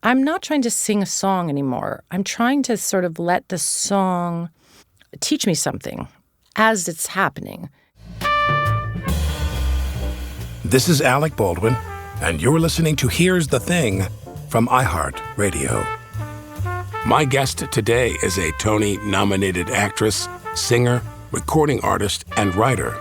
I'm not trying to sing a song anymore. I'm trying to sort of let the song teach me something as it's happening. This is Alec Baldwin, and you're listening to Here's the Thing from iHeart Radio. My guest today is a Tony-nominated actress, singer, recording artist, and writer.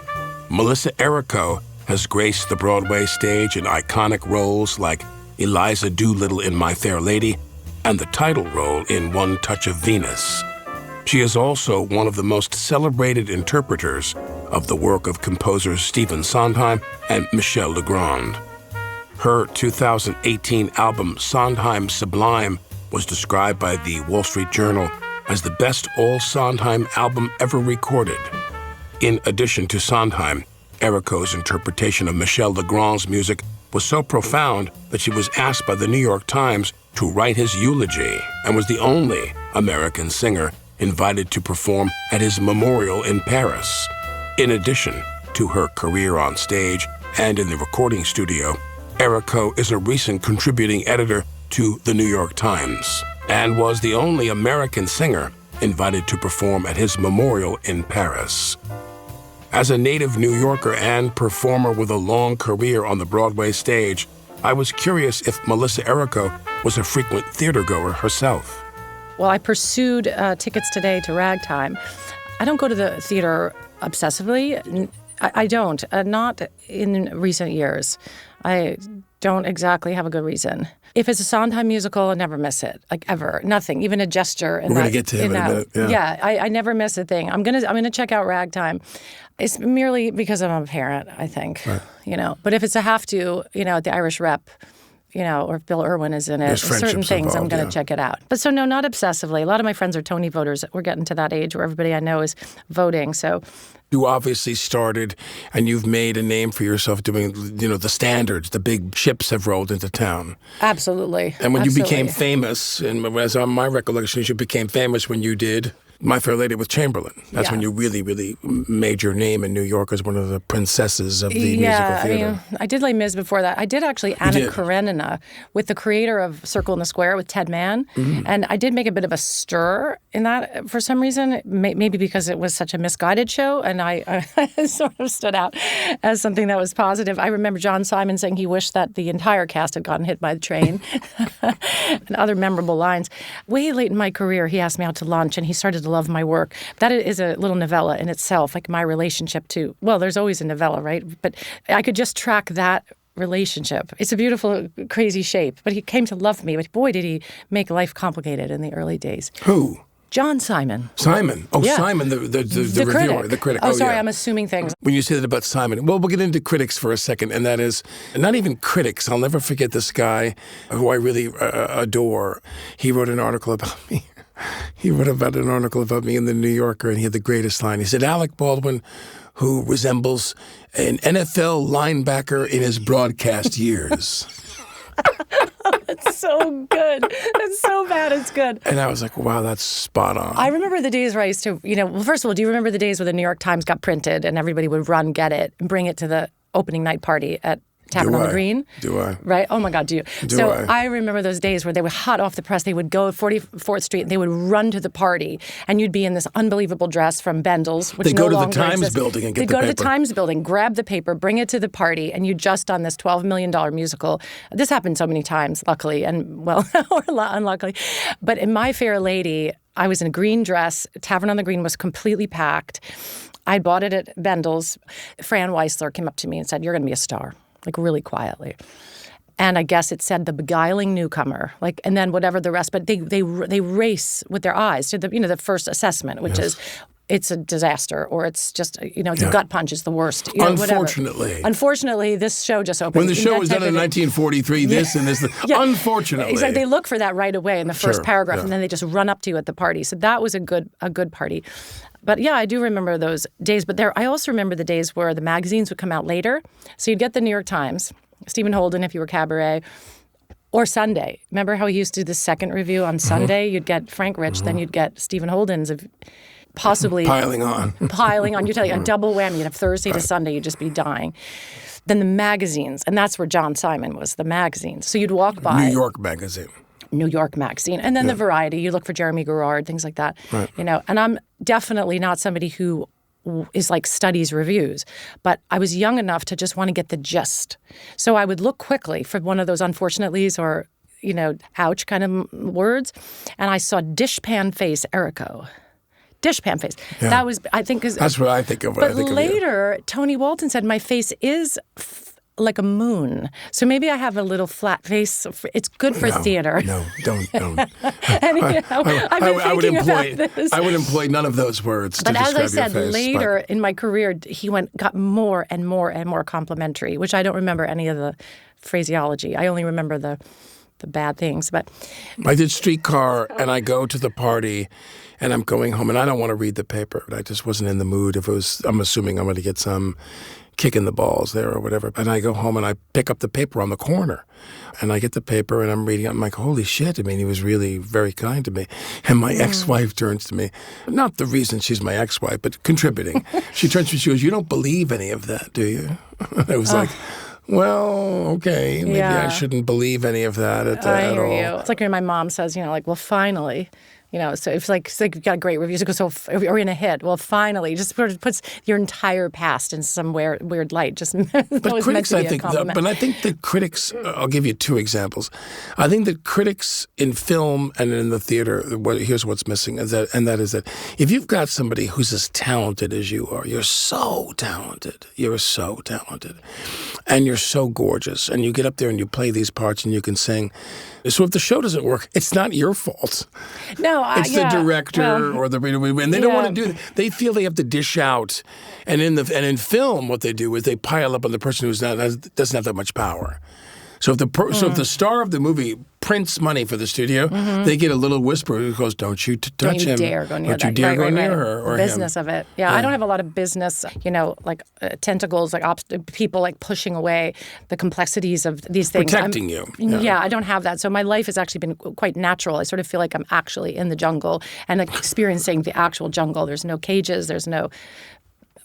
Melissa Errico has graced the Broadway stage in iconic roles like Eliza Doolittle in My Fair Lady and the title role in One Touch of Venus. She is also one of the most celebrated interpreters of the work of composers Stephen Sondheim and Michel Legrand. Her 2018 album Sondheim Sublime was described by the Wall Street Journal as the best all-Sondheim album ever recorded. In addition to Sondheim, Errico's interpretation of Michel Legrand's music was so profound that she was asked by the New York Times to write his eulogy and was the only American singer invited to perform at his memorial in Paris. In addition to her career on stage and in the recording studio, Errico is a recent contributing editor to the New York Times and was the only American singer invited to perform at his memorial in Paris. As a native New Yorker and performer with a long career on the Broadway stage, I was curious if Melissa Errico was a frequent theater-goer herself. Well, I pursued tickets today to Ragtime. I don't go to the theater obsessively. I don't. Not in recent years. I don't exactly have a good reason. If it's a Sondheim musical, I never miss it, like ever. Nothing, even a gesture. We're going to get to him in a minute. Yeah, I never miss a thing. I'm gonna check out Ragtime. It's merely because I'm a parent, I think. Right. But if it's a have to, at the Irish Rep, or if Bill Irwin is in it, certain things I'm going to check it out. But so no, not obsessively. A lot of my friends are Tony voters. We're getting to that age where everybody I know is voting. So you obviously started and you've made a name for yourself doing, the standards. The big ships have rolled into town. Absolutely. And when you became famous, and as on my recollection, you became famous when you did My Fair Lady with Chamberlain. That's when you really, really made your name in New York as one of the princesses of the musical theater. I did Les Mis before that. I did actually Anna Karenina with the creator of Circle in the Square with Ted Mann. Mm-hmm. And I did make a bit of a stir in that for some reason, maybe because it was such a misguided show and I sort of stood out as something that was positive. I remember John Simon saying he wished that the entire cast had gotten hit by the train and other memorable lines. Way late in my career, he asked me out to lunch and he started to love my work. That is a little novella in itself, like my relationship to, well, there's always a novella, right? But I could just track that relationship. It's a beautiful, crazy shape. But he came to love me. But boy, did he make life complicated in the early days. Who? John Simon. Simon? Oh, yeah. Simon, the reviewer, critic. The critic. Oh, sorry, I'm assuming things. When you say that about Simon, well, we'll get into critics for a second, and that is, not even critics. I'll never forget this guy who I really adore. He wrote an article about me. He wrote about an article about me in the New Yorker, and he had the greatest line. He said, Alec Baldwin, who resembles an NFL linebacker in his broadcast years. That's so good. That's so bad it's good. And I was like, wow, that's spot on. I remember the days where I used to, well, first of all, do you remember the days where the New York Times got printed and everybody would run, get it, and bring it to the opening night party at Tavern on the Green? Do I? Right? Oh, my God, do you? So I remember those days where they were hot off the press. They would go 44th Street and they would run to the party. And you'd be in this unbelievable dress from Bendel's, which no longer exists. They'd go to the Times building and get the paper. They'd go to the Times building, grab the paper, bring it to the party, and you'd just done this $12 million musical. This happened so many times, luckily, and, well, or unluckily. But in My Fair Lady, I was in a green dress. Tavern on the Green was completely packed. I bought it at Bendel's. Fran Weisler came up to me and said, "You're going to be a star." Like really quietly. And I guess it said the beguiling newcomer, like, and then whatever the rest, but they race with their eyes to the first assessment, which is it's a disaster or it's just, the gut punch is the worst. Unfortunately. Unfortunately, this show just opened. When the show was done in 1943, this and this, unfortunately. Exactly. They look for that right away in the first paragraph and then they just run up to you at the party. So that was a good party. But yeah, I do remember those days. But I also remember the days where the magazines would come out later. So you'd get the New York Times, Stephen Holden if you were Cabaret, or Sunday. Remember how he used to do the second review on Sunday? You'd get Frank Rich, then you'd get Stephen Holden's of possibly piling on. You're telling a double whammy. You'd have Thursday to Sunday. You'd just be dying. Then the magazines, and that's where John Simon was, the magazines. So you'd walk by. New York Magazine. New York Magazine. And then the Variety, you look for Jeremy Gerard, things like that. Right. And I'm definitely not somebody who is like studies reviews, but I was young enough to just want to get the gist. So I would look quickly for one of those unfortunatelys or, ouch kind of words. And I saw dishpan face Errico. Dishpan face. Yeah. That was, I think, that's what I think of. But later, Tony Walton said my face is like a moon. So maybe I have a little flat face. It's good for theater. No, don't. And, I've been thinking about this. I would employ none of those words to describe your face. But as I said, later in my career, he got more and more and more complimentary, which I don't remember any of the phraseology. I only remember the bad things. But I did Streetcar, and I go to the party, and I'm going home, and I don't want to read the paper. I just wasn't in the mood. I'm assuming I'm going to get some kick in the balls there or whatever. And I go home and I pick up the paper on the corner. And I get the paper and I'm reading it. I'm like, holy shit. I mean, he was really very kind to me. And my ex-wife turns to me. Not the reason she's my ex-wife, but contributing. She turns to me, she goes, you don't believe any of that, do you? I was like, well, okay. Maybe I shouldn't believe any of that at all. You. It's like when my mom says, well, finally. So it's like you've got great reviews. It goes, so are in a hit? Well, finally, just sort of puts your entire past in some weird light. Just but critics, I think, the critics. I'll give you two examples. I think the critics in film and in the theater. Here's what's missing, and that is that if you've got somebody who's as talented as you are, you're so talented. You're so talented, and you're so gorgeous, and you get up there and you play these parts and you can sing. So if the show doesn't work, it's not your fault. No, it's the director or the and they don't want to do that. They feel they have to dish out, and in film, what they do is they pile up on the person who doesn't have that much power. So if the star of the movie prints money for the studio, they get a little whisper who goes, "Don't you touch him? Don't you dare go near that. Don't you dare go near her or business him." of it. Yeah, I don't have a lot of business, like tentacles, like people like pushing away the complexities of these things. Protecting you. Yeah, I don't have that. So my life has actually been quite natural. I sort of feel like I'm actually in the jungle and experiencing the actual jungle. There's no cages. There's no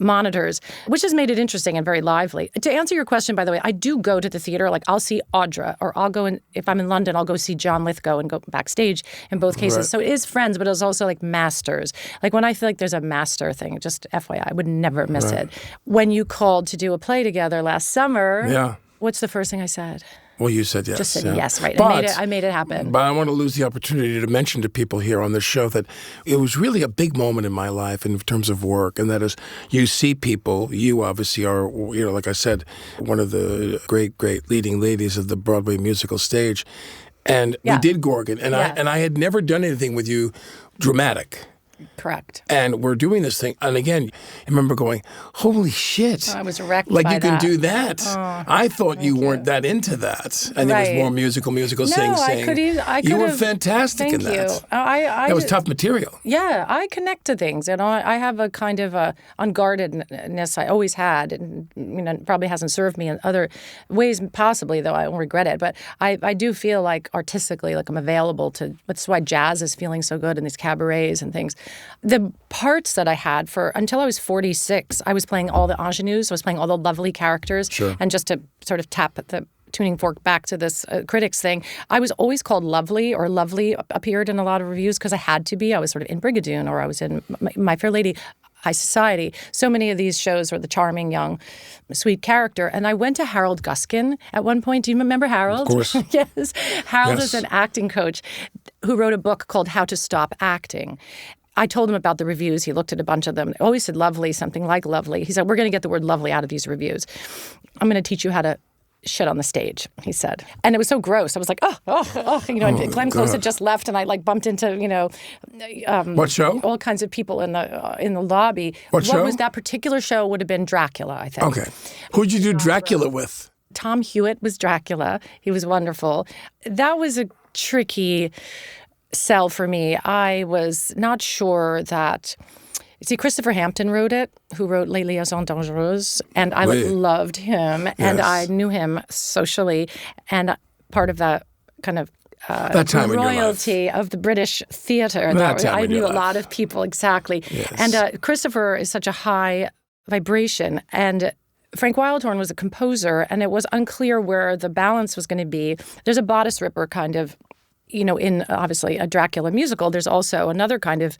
monitors, which has made it interesting and very lively. To answer your question, by the way, I do go to the theater. Like I'll see Audra, or I'll go if I'm in London, I'll go see John Lithgow and go backstage in both cases. Right. So it is friends, but it's also like masters. Like when I feel like there's a master thing, just FYI, I would never miss it. When you called to do a play together last summer, what's the first thing I said? Well, you said yes. Just said yes, right. But, I made it happen. But I want to lose the opportunity to mention to people here on this show that it was really a big moment in my life in terms of work, and that is you see people, you obviously are, like I said, one of the great leading ladies of the Broadway musical stage, and we did Gorgon, and I had never done anything with you dramatic. Correct. And we're doing this thing. And again, I remember going, holy shit. I was wrecked like by you that. Can do that. I thought you weren't that into that. And it was more musical, sing. You were fantastic in that. That was tough material. Yeah, I connect to things. I have a kind of a unguardedness I always had. And, probably hasn't served me in other ways, possibly, though I don't regret it. But I do feel like artistically, like I'm available to, that's why jazz is feeling so good in these cabarets and things. The parts that I had until I was 46, I was playing all the ingenues. I was playing all the lovely characters. Sure. And just to sort of tap at the tuning fork back to this critics thing, I was always called Lovely, or Lovely appeared in a lot of reviews because I had to be. I was sort of in Brigadoon, or I was in My Fair Lady, High Society. So many of these shows were the charming, young, sweet character. And I went to Harold Guskin at one point. Do you remember Harold? Of course. Yes. Harold is an acting coach who wrote a book called How to Stop Acting. I told him about the reviews. He looked at a bunch of them. They always said lovely, something like lovely. He said, we're going to get the word lovely out of these reviews. I'm going to teach you how to shit on the stage, he said. And it was so gross. I was like, and Glenn Close had just left, and I bumped into, what show? All kinds of people in the lobby. What show? Was that particular show would have been Dracula, I think. Okay. Who'd you do Dracula with? Tom Hewitt was Dracula. He was wonderful. That was a tricky sell for me. I was not sure that... See, Christopher Hampton wrote it, who wrote Les Liaisons Dangereuses, and I loved him, and I knew him socially, and part of that kind of that time royalty of the British theater. I knew a lot of people, exactly. Yes. And Christopher is such a high vibration, and Frank Wildhorn was a composer, and it was unclear where the balance was going to be. There's a bodice ripper kind of in obviously a Dracula musical, there's also another kind of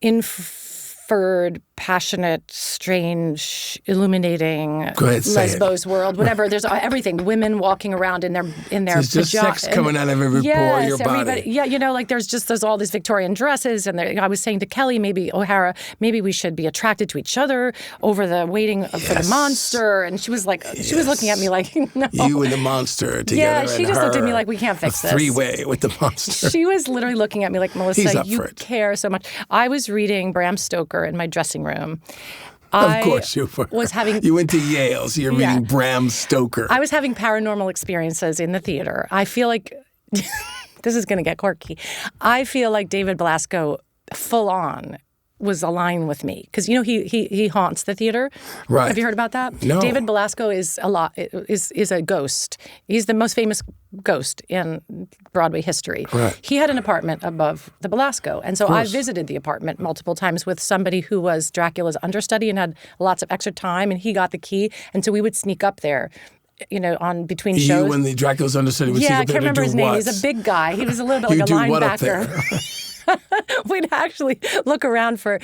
inferred, passionate, strange, illuminating lesbos world, whatever. There's everything. Women walking around in their There's just sex coming out of every pore of your body. Yeah, there's all these Victorian dresses, and I was saying to Kelly, maybe O'Hara, maybe we should be attracted to each other over the waiting for the monster. And she was like, she was looking at me like, no. You and the monster together. Yeah, she just looked at me like, we can't fix this. 3-way with the monster. She was literally looking at me like, Melissa, you care so much. I was reading Bram Stoker in my dressing room. Of course you were. You went to Yale, so you're reading Bram Stoker. I was having paranormal experiences in the theater. I feel like, this is going to get quirky, I feel like David Belasco full on was aligned with me. Because, he haunts the theater. Right. Have you heard about that? No. David Belasco is a ghost. He's the most famous ghost in Broadway history. Right. He had an apartment above the Belasco. And so I visited the apartment multiple times with somebody who was Dracula's understudy and had lots of extra time, and he got the key. And so we would sneak up there, on between shows. You and the Dracula's understudy would sneak up there to do what? Yeah, I can't remember his name. He's a big guy. He was a little bit like a linebacker. We'd actually look around for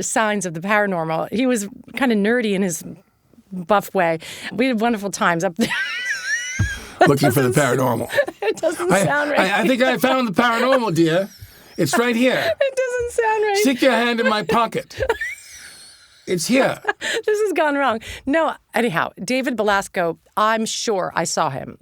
signs of the paranormal. He was kind of nerdy in his buff way. We had wonderful times up there. Looking for the paranormal. It doesn't sound right. I think I found the paranormal, dear. It's right here. It doesn't sound right. Stick your hand in my pocket. It's here. This has gone wrong. No, anyhow, David Belasco, I'm sure I saw him.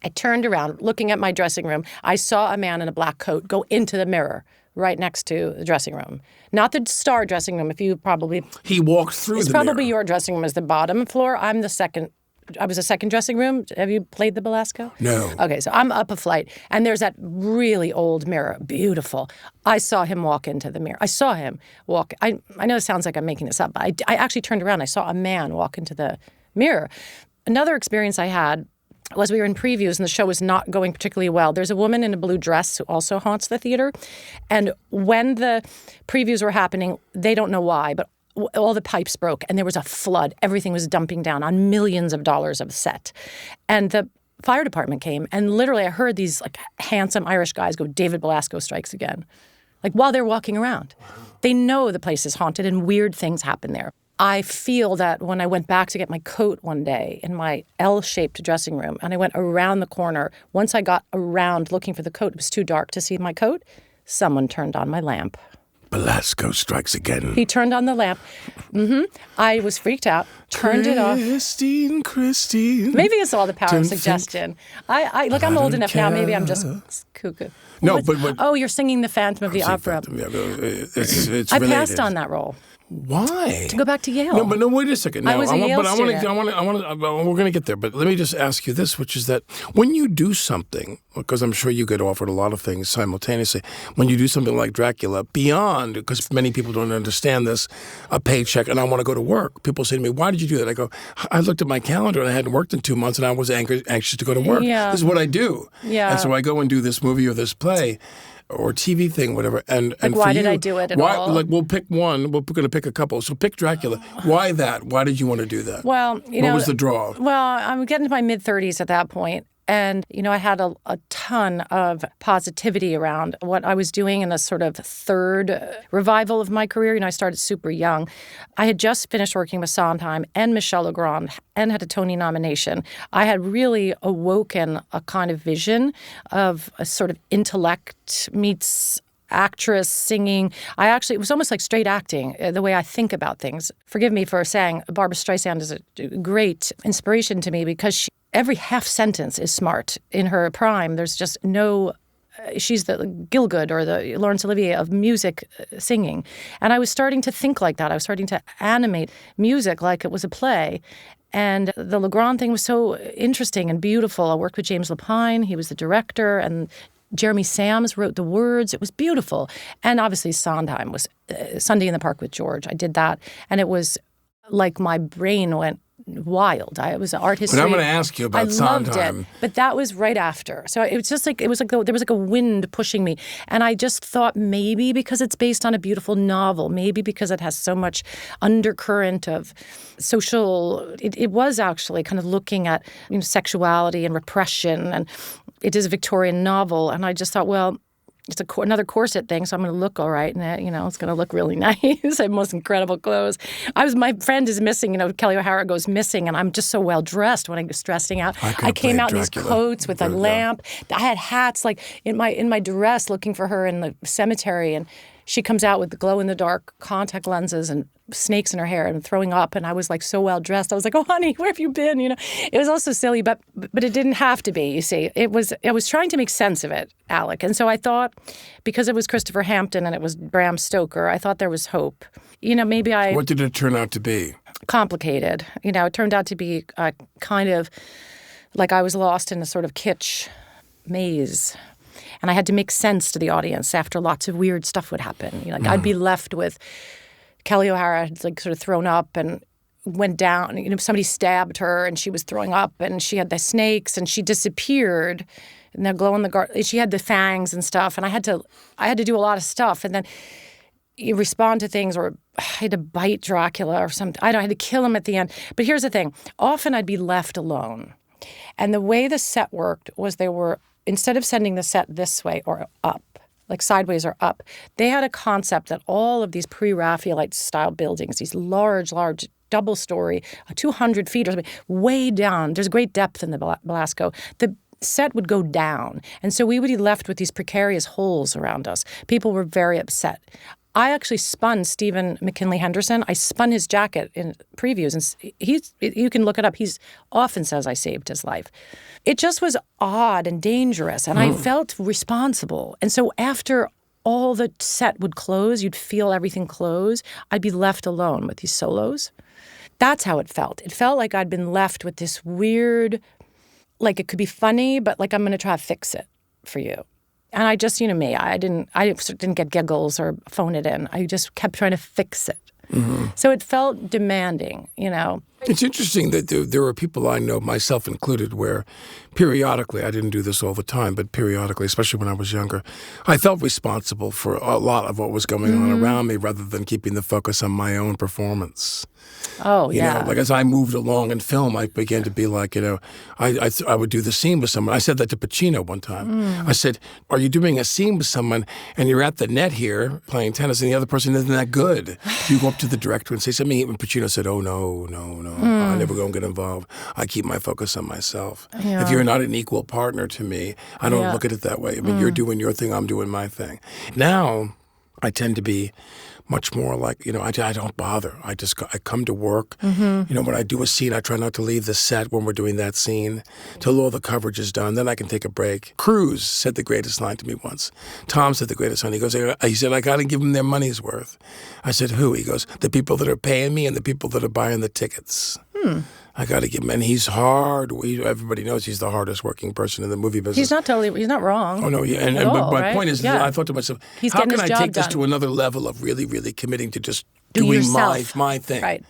I turned around, looking at my dressing room. I saw a man in a black coat go into the mirror right next to the dressing room. Not the star dressing room, if you probably... He walked through the mirror. It's probably your dressing room is the bottom floor. I was a second dressing room. Have you played the Belasco? No. Okay, so I'm up a flight, and there's that really old mirror. Beautiful. I saw him walk into the mirror. I saw him walk. I know it sounds like I'm making this up, but I actually turned around. I saw a man walk into the mirror. Another experience I had was we were in previews and the show was not going particularly well. There's a woman in a blue dress who also haunts the theater. And when the previews were happening, they don't know why, but all the pipes broke and there was a flood. Everything was dumping down on millions of dollars of set. And the fire department came and literally I heard these handsome Irish guys go, David Belasco strikes again. While they're walking around. They know the place is haunted and weird things happen there. I feel that when I went back to get my coat one day in my L-shaped dressing room, and I went around the corner, once I got around looking for the coat, it was too dark to see my coat, someone turned on my lamp. Belasco strikes again. He turned on the lamp. I was freaked out, turned it off. Christine. Maybe it's all the power of suggestion. I'm old enough now, maybe I'm just cuckoo. No, but oh, you're singing the Phantom of the Opera. It's I related. passed on that role. Why? To go back to Yale. No, wait a second. Now, I was a Yale student. We're going to get there, but let me just ask you this, which is that when you do something, because I'm sure you get offered a lot of things simultaneously, when you do something like Dracula, beyond, because many people don't understand this, a paycheck, and I want to go to work. People say to me, why did you do that? I go, I looked at my calendar and I hadn't worked in 2 months and I was anxious to go to work. Yeah. This is what I do. Yeah. And so I go and do this movie or this play or TV thing, whatever. And why did I do it at all? We'll pick one. We're going to pick a couple. So pick Dracula. Why that? Why did you want to do that? Well, what was the draw? Well, I'm getting to my mid-30s at that point. And, I had a ton of positivity around what I was doing in a sort of third revival of my career. I started super young. I had just finished working with Sondheim and Michel Legrand and had a Tony nomination. I had really awoken a kind of vision of a sort of intellect meets actress, singing. It was almost like straight acting, the way I think about things. Forgive me for saying Barbra Streisand is a great inspiration to me because every half sentence is smart. In her prime, there's just no... she's the Gielgud or the Laurence Olivier of music singing. And I was starting to think like that. I was starting to animate music like it was a play. And the Legrand thing was so interesting and beautiful. I worked with James Lapine. He was the director, and Jeremy Sams wrote the words. It was beautiful. And obviously Sondheim was Sunday in the Park with George. I did that. And it was like my brain went wild. I was an art history. But I'm going to ask you about Sondheim. I loved it, but that was right after. So it was just like, there was like a wind pushing me. And I just thought maybe because it's based on a beautiful novel, maybe because it has so much undercurrent of social, it was actually kind of looking at sexuality and repression, and it is a Victorian novel. And I just thought, well, it's another corset thing, so I'm going to look all right, and it's going to look really nice. I have most incredible clothes. My friend is missing. Kelly O'Hara goes missing, and I'm just so well dressed when I was dressing out. I came out in these coats with a lamp. I had hats like in my dress, looking for her in the cemetery, and she comes out with the glow-in-the-dark contact lenses and snakes in her hair and throwing up, and I was like so well dressed. I was like, "Oh, honey, where have you been?" It was also silly, but it didn't have to be. You see, I was trying to make sense of it, Alec, and so I thought because it was Christopher Hampton and it was Bram Stoker, I thought there was hope. Maybe I. What did it turn out to be? Complicated. It turned out to be kind of like I was lost in a sort of kitsch maze. And I had to make sense to the audience after lots of weird stuff would happen. I'd be left with Kelly O'Hara like sort of thrown up and went down. Somebody stabbed her and she was throwing up, and she had the snakes and she disappeared. And they're glow in the dark. She had the fangs and stuff, and I had to do a lot of stuff. And then you respond to things, or I had to bite Dracula or something. I had to kill him at the end. But here's the thing: often I'd be left alone, and the way the set worked was instead of sending the set this way or up, like sideways or up, they had a concept that all of these pre-Raphaelite style buildings, these large double-story, 200 feet or something, way down, there's great depth in the Belasco, the set would go down. And so we would be left with these precarious holes around us. People were very upset. I actually spun Stephen McKinley Henderson. I spun his jacket in previews, and you can look it up. He often says I saved his life. It just was odd and dangerous, and I felt responsible. And so after all the set would close, you'd feel everything close, I'd be left alone with these solos. That's how it felt. It felt like I'd been left with this weird, like it could be funny, but like I'm going to try to fix it for you. And I just, me, I didn't get giggles or phone it in. I just kept trying to fix it. Mm-hmm. So it felt demanding, It's interesting that there are people I know, myself included, where periodically, I didn't do this all the time, but periodically, especially when I was younger, I felt responsible for a lot of what was going on around me rather than keeping the focus on my own performance. Oh, yeah. Like as I moved along in film, I began to be like, I would do the scene with someone. I said that to Pacino one time. I said, are you doing a scene with someone and you're at the net here playing tennis and the other person isn't that good? You go up to the director and say something, and Pacino said, oh, no. I never go and get involved. I keep my focus on myself. Yeah. If you're not an equal partner to me, I don't look at it that way. I mean, you're doing your thing, I'm doing my thing. Now, I tend to be much more like, I don't bother. I come to work. Mm-hmm. When I do a scene, I try not to leave the set when we're doing that scene till all the coverage is done. Then I can take a break. Cruise said the greatest line to me once. Tom said the greatest line. He said, I got to give them their money's worth. I said, who? He goes, the people that are paying me and the people that are buying the tickets. I got to give him, and he's hard. Everybody knows he's the hardest working person in the movie business. He's not wrong. Oh, no, yeah. But my point is, I thought to myself, how can I take this to another level of really, really committing to just doing my thing? Right.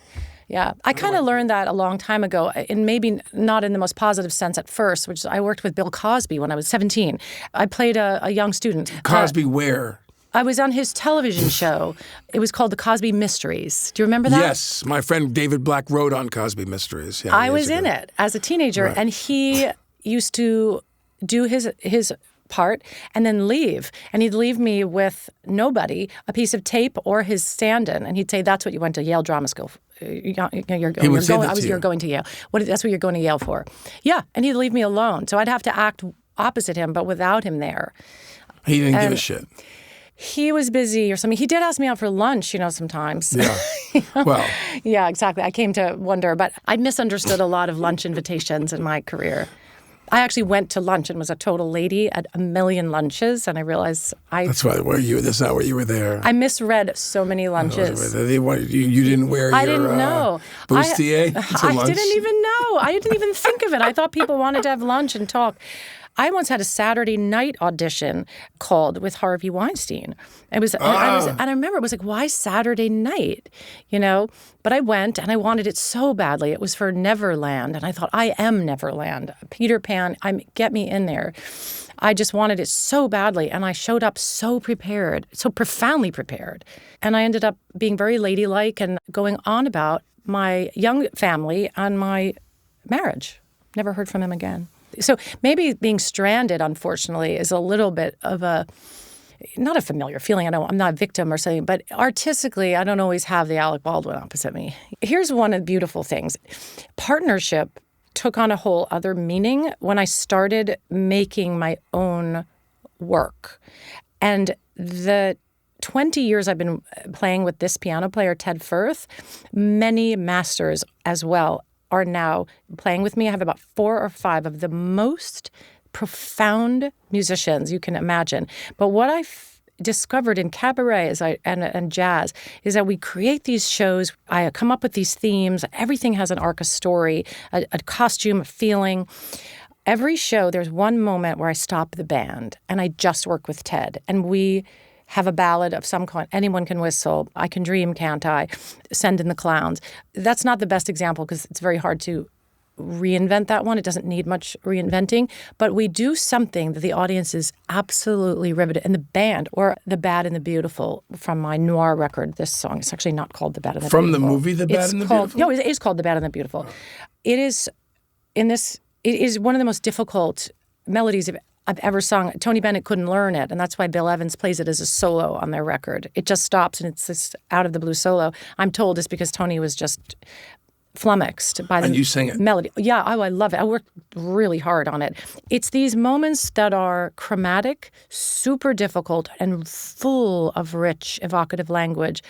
Yeah. I kind of learned that a long time ago, and maybe not in the most positive sense at first, which I worked with Bill Cosby when I was 17. I played a young student. Cosby where? I was on his television show. It was called The Cosby Mysteries. Do you remember that? Yes. My friend David Black wrote on Cosby Mysteries. Yeah, I was in it as a teenager, and he used to do his part and then leave. And he'd leave me with nobody, a piece of tape or his stand-in. And he'd say, that's what you went to Yale Drama School for. You're going to Yale. That's what you're going to Yale for. Yeah. And he'd leave me alone. So I'd have to act opposite him, but without him there. He didn't give a shit. He was busy or something. He did ask me out for lunch, sometimes. Yeah. Well. Yeah, exactly. I came to wonder, but I misunderstood a lot of lunch invitations in my career. I actually went to lunch and was a total lady at a million lunches, and I realized That's not where you were there. I misread so many lunches. You didn't wear I didn't know. Bustier I didn't even know. I didn't even think of it. I thought people wanted to have lunch and talk. I once had a Saturday night audition called with Harvey Weinstein. And I remember it was like, why Saturday night? But I went and I wanted it so badly. It was for Neverland. And I thought, I am Neverland. Peter Pan, get me in there. I just wanted it so badly. And I showed up so prepared, so profoundly prepared. And I ended up being very ladylike and going on about my young family and my marriage. Never heard from him again. So maybe being stranded, unfortunately, is a little bit of not a familiar feeling. I'm not a victim or something, but artistically, I don't always have the Alec Baldwin opposite me. Here's one of the beautiful things. Partnership took on a whole other meaning when I started making my own work. And the 20 years I've been playing with this piano player, Ted Firth, many masters as well are now playing with me. I have about 4 or 5 of the most profound musicians you can imagine. But what I've discovered in cabaret and jazz is that we create these shows. I come up with these themes. Everything has an arc, a story, a costume, a feeling. Every show, there's one moment where I stop the band and I just work with Ted. And we have a ballad of some kind. Anyone can whistle. I Can Dream, Can't I? Send in the Clowns. That's not the best example because it's very hard to reinvent that one. It doesn't need much reinventing. But we do something that the audience is absolutely riveted. And the band, or The Bad and the Beautiful from my noir record, this song, it's actually not called The Bad and the Beautiful. From the movie The Bad and the Beautiful? No, it is called The Bad and the Beautiful. It is one of the most difficult melodies I've ever sung. Tony Bennett couldn't learn it, and that's why Bill Evans plays it as a solo on their record. It just stops, and it's this out-of-the-blue solo. I'm told it's because Tony was just flummoxed by the and you sang it. Melody. Yeah, I love it. I worked really hard on it. It's these moments that are chromatic, super difficult, and full of rich, evocative language.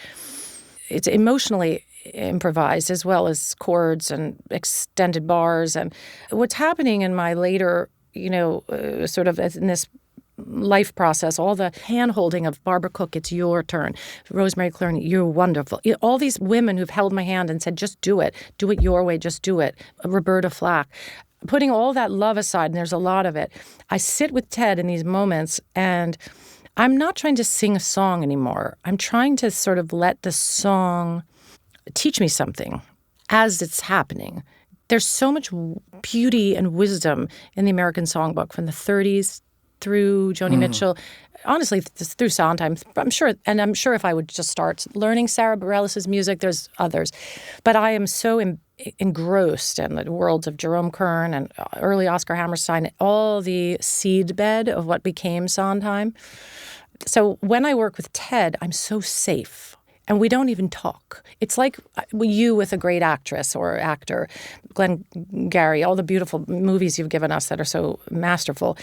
It's emotionally improvised as well as chords and extended bars. And what's happening in my later sort of in this life process, all the hand-holding of Barbara Cook, it's your turn. Rosemary Clooney, you're wonderful. All these women who've held my hand and said, just do it your way, just do it. Roberta Flack. Putting all that love aside, and there's a lot of it, I sit with Ted in these moments, and I'm not trying to sing a song anymore. I'm trying to sort of let the song teach me something as it's happening. There's so much beauty and wisdom in the American Songbook from the 30s through Joni Mitchell, honestly, through Sondheim. I'm sure if I would just start learning Sarah Bareilles' music, there's others. But I am so engrossed in the worlds of Jerome Kern and early Oscar Hammerstein, all the seedbed of what became Sondheim. So when I work with Ted, I'm so safe. And we don't even talk. It's like you with a great actress or actor, Glenn Gary, all the beautiful movies you've given us that are so masterful.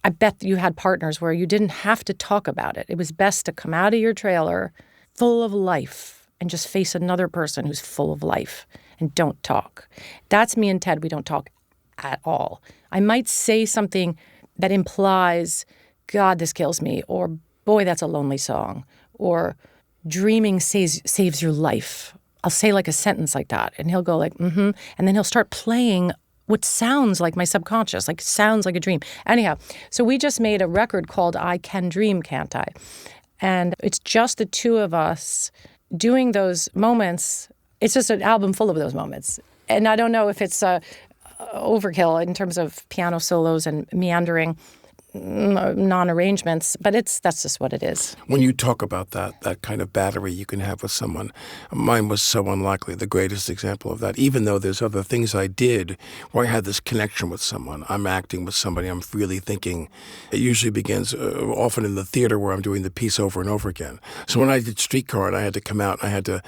I bet you had partners where you didn't have to talk about it. It was best to come out of your trailer full of life and just face another person who's full of life and don't talk. That's me and Ted. We don't talk at all. I might say something that implies, God, this kills me, or boy, that's a lonely song, or dreaming saves your life. I'll say like a sentence like that, and he'll go like, and then he'll start playing what sounds like my subconscious, like sounds like a dream. Anyhow, so we just made a record called I Can Dream, Can't I? And it's just the two of us doing those moments. It's just an album full of those moments. And I don't know if it's overkill in terms of piano solos and meandering non-arrangements, but that's just what it is. When you talk about that kind of battery you can have with someone, mine was so unlikely, the greatest example of that, even though there's other things I did where I had this connection with someone. I'm acting with somebody, I'm really thinking. It usually begins often in the theater where I'm doing the piece over and over again. So when I did Streetcar and I had to come out, I had to,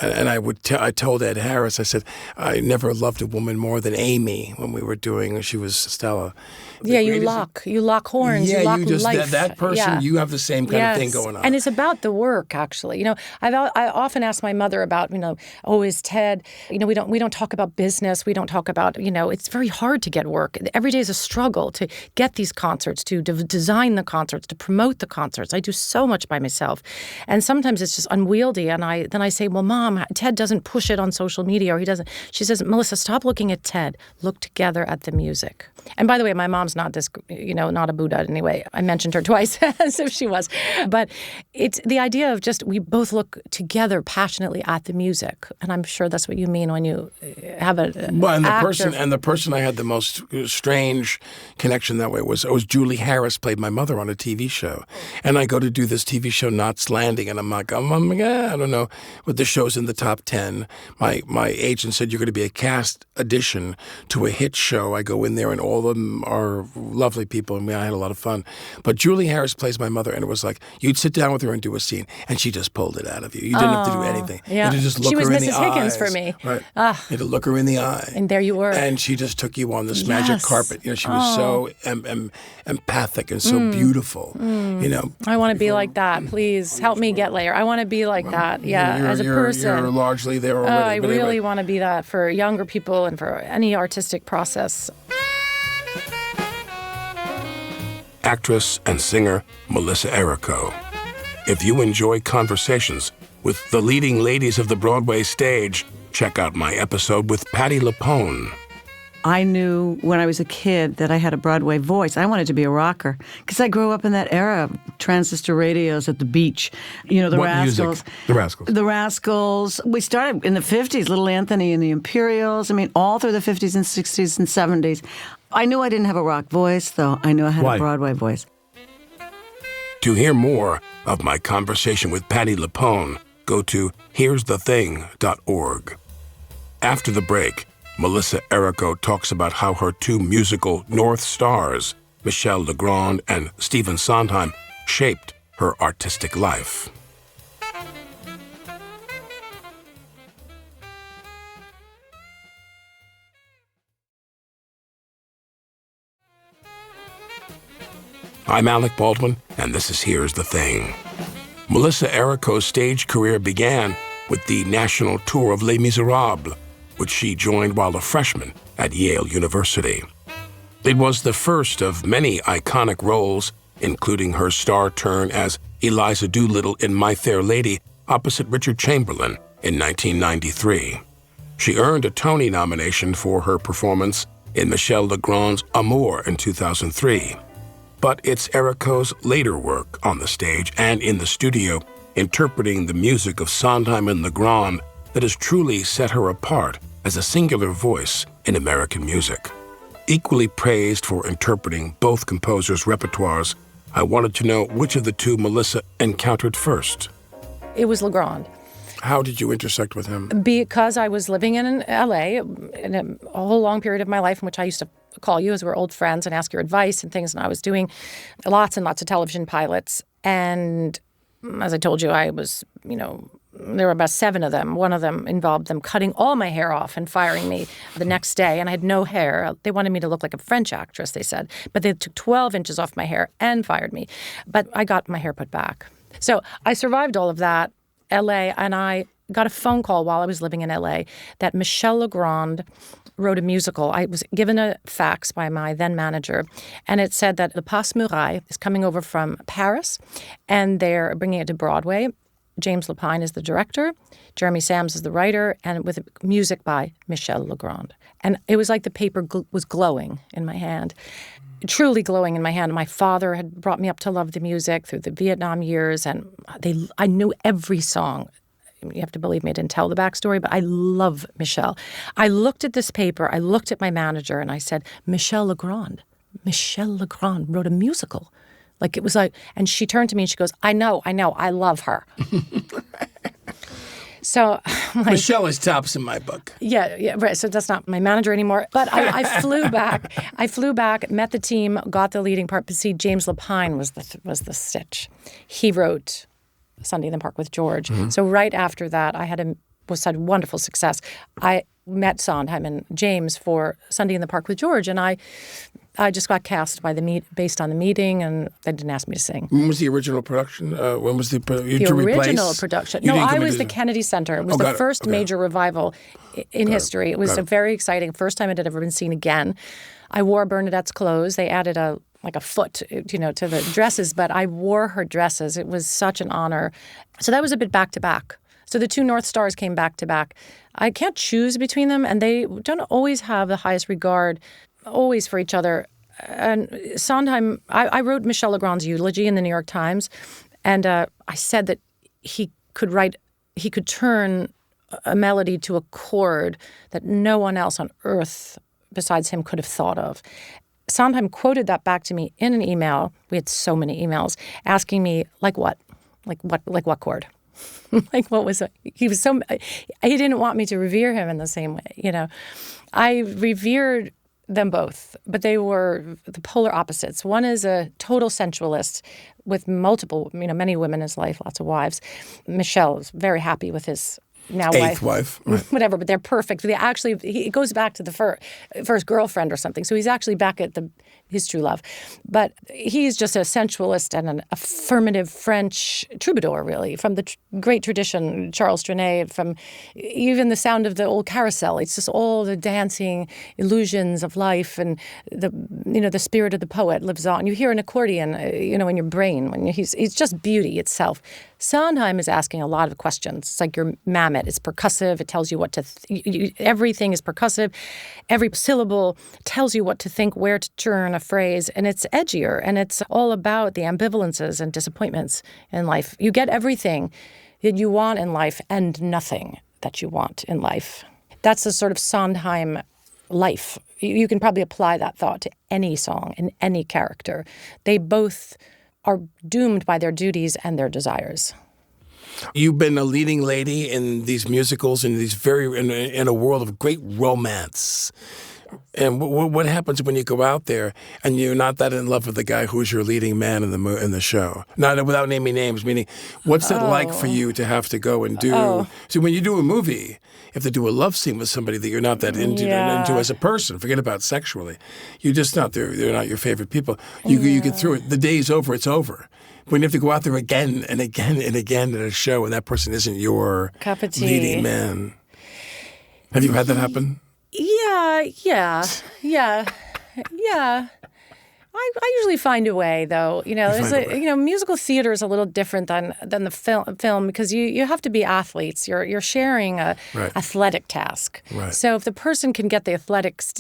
and I told Ed Harris, I said, I never loved a woman more than Amy when we were doing, she was Stella. Yeah, you lock horns, you lock life. That person, you have the same kind of thing going on. And it's about the work, actually. I often ask my mother about, is Ted, we don't talk about business. We don't talk about, it's very hard to get work. Every day is a struggle to get these concerts, to design the concerts, to promote the concerts. I do so much by myself. And sometimes it's just unwieldy. And then I say, well, Mom, Ted doesn't push it on social media, or he doesn't. She says, Melissa, stop looking at Ted. Look together at the music. And by the way, my mom's not this, not a Buddha anyway. I mentioned her twice as if she was. But it's the idea of just we both look together passionately at the music. And I'm sure that's what you mean when you have the person I had the most strange connection that way was Julie Harris played my mother on a TV show. And I go to do this TV show, Knots Landing, and I'm like, oh my God, I don't know, but the show's in the top 10. My agent said, you're going to be a cast addition to a hit show. I go in there and all of them are lovely people, and I had a lot of fun. But Julie Harris plays my mother, and it was like you'd sit down with her and do a scene, and she just pulled it out of you. You didn't have to do anything. Yeah. You had to just look her in the eyes. She was Mrs. Higgins for me. Right. You had to look her in the eye. And there you were. And she just took you on this magic carpet. She was so empathic and so beautiful. I want to be like that. Please help me get there. I want to be like that. Yeah, as a person. You're largely there already. I really want to be that for younger people and for any artistic process. Actress and singer Melissa Errico. If you enjoy conversations with the leading ladies of the Broadway stage, check out my episode with Patti LuPone. I knew when I was a kid that I had a Broadway voice. I wanted to be a rocker because I grew up in that era of transistor radios at the beach. The what Rascals. Music? The Rascals. The Rascals. We started in the 50s, Little Anthony and the Imperials. All through the 50s and 60s and 70s. I knew I didn't have a rock voice, though. I knew I had a Broadway voice. To hear more of my conversation with Patti LuPone, go to here'sthething.org. After the break, Melissa Errico talks about how her two musical North Stars, Michel Legrand and Stephen Sondheim, shaped her artistic life. I'm Alec Baldwin, and this is Here's the Thing. Melissa Errico's stage career began with the national tour of Les Miserables, which she joined while a freshman at Yale University. It was the first of many iconic roles, including her star turn as Eliza Doolittle in My Fair Lady opposite Richard Chamberlain in 1993. She earned a Tony nomination for her performance in Michel Legrand's Amour in 2003. But it's Errico's later work on the stage and in the studio, interpreting the music of Sondheim and Legrand, that has truly set her apart as a singular voice in American music. Equally praised for interpreting both composers' repertoires, I wanted to know which of the two Melissa encountered first. It was Legrand. How did you intersect with him? Because I was living in L.A. in a whole long period of my life in which I used to call you as we're old friends and ask your advice and things. And I was doing lots and lots of television pilots. And as I told you, I was, there were about 7 of them. One of them involved them cutting all my hair off and firing me the next day. And I had no hair. They wanted me to look like a French actress, they said. But they took 12 inches off my hair and fired me. But I got my hair put back. So I survived all of that, L.A., and I got a phone call while I was living in L.A. that Michel Legrand wrote a musical. I was given a fax by my then manager, and it said that the Passe Muraille is coming over from Paris, and they're bringing it to Broadway. James Lapine is the director, Jeremy Sams is the writer, and with music by Michel Legrand. And it was like the paper was glowing in my hand, truly glowing in my hand. My father had brought me up to love the music through the Vietnam years, and I knew every song. You have to believe me, I didn't tell the backstory, but I love Michel. I looked at this paper, I looked at my manager, and I said, Michel Legrand wrote a musical. Like, it was like, and she turned to me and she goes, I know, I love her. So Michel is tops in my book. Yeah, right. So that's not my manager anymore. But I flew back. Met the team, got the leading part. But see, James Lapine was the stitch. He wrote Sunday in the Park with George. Mm-hmm. So right after that, was such wonderful success. I met Sondheim and James for Sunday in the Park with George, and I I just got cast by based on the meeting, and they didn't ask me to sing. When was the original production? When was the original production? No, I was the Kennedy Center. It was the first major revival in history. It was very exciting. First time it had ever been seen again. I wore Bernadette's clothes. They added a foot, to the dresses, but I wore her dresses. It was such an honor. So that was a bit back to back. So the two North Stars came back to back. I can't choose between them, and they don't always have the highest regard, always for each other. And Sondheim, I wrote Michel Legrand's eulogy in the New York Times, and I said that he could turn a melody to a chord that no one else on earth besides him could have thought of. Sondheim quoted that back to me in an email. We had so many emails asking me, like what chord? Like what was it? He didn't want me to revere him in the same way, I revered them both, but they were the polar opposites. One is a total sensualist with multiple, many women in his life, lots of wives. Michel is very happy with his now eighth wife. Right. Whatever, but they're perfect. It goes back to the first girlfriend or something. So he's actually back at his true love. But he's just a sensualist and an affirmative French troubadour, really, from the great tradition, Charles Trenet, from even the sound of the old carousel. It's just all the dancing illusions of life, and the spirit of the poet lives on. You hear an accordion, in your brain. It's just beauty itself. Sondheim is asking a lot of questions. It's like your Mamet. It's percussive. It tells you what to everything is percussive. Every syllable tells you what to think, where to turn a phrase, and it's edgier, and it's all about the ambivalences and disappointments in life. You get everything that you want in life and nothing that you want in life. That's the sort of Sondheim life. You can probably apply that thought to any song and any character. They both are doomed by their duties and their desires. You've been a leading lady in these musicals and in a world of great romance. And what happens when you go out there and you're not that in love with the guy who's your leading man in the show? Not without naming names, meaning what's it like for you to have to go and do? So when you do a movie, you have to do a love scene with somebody that you're not that into as a person. Forget about sexually. You're just not there. They're not your favorite people. You get through it. The day's over. It's over. When you have to go out there again and again and again at a show and that person isn't your leading man. Have you had that happen? Yeah. I usually find a way, though. Musical theater is a little different than the film because you have to be athletes. You're sharing a athletic task. Right. So if the person can get the athletics,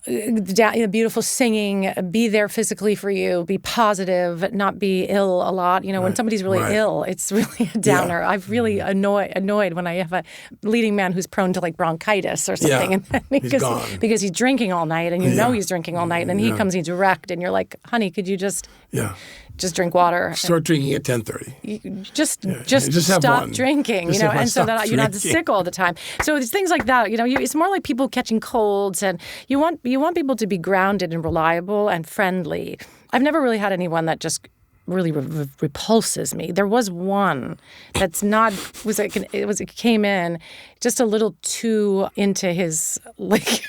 beautiful singing, be there physically for you, be positive, not be ill a lot. When somebody's really ill, it's really a downer. Yeah. I'm really annoyed when I have a leading man who's prone to like bronchitis or something. Yeah. Because he's drinking all night and he's drinking all night and he comes, he's wrecked and you're like, honey, could you just drink water? Start drinking at 10:30. Just stop drinking, and so that you're not sick all the time. So it's things like that. It's more like people catching colds, and you want people to be grounded and reliable and friendly. I've never really had anyone that just really repulses me. There was one that's not it came in just a little too into his like.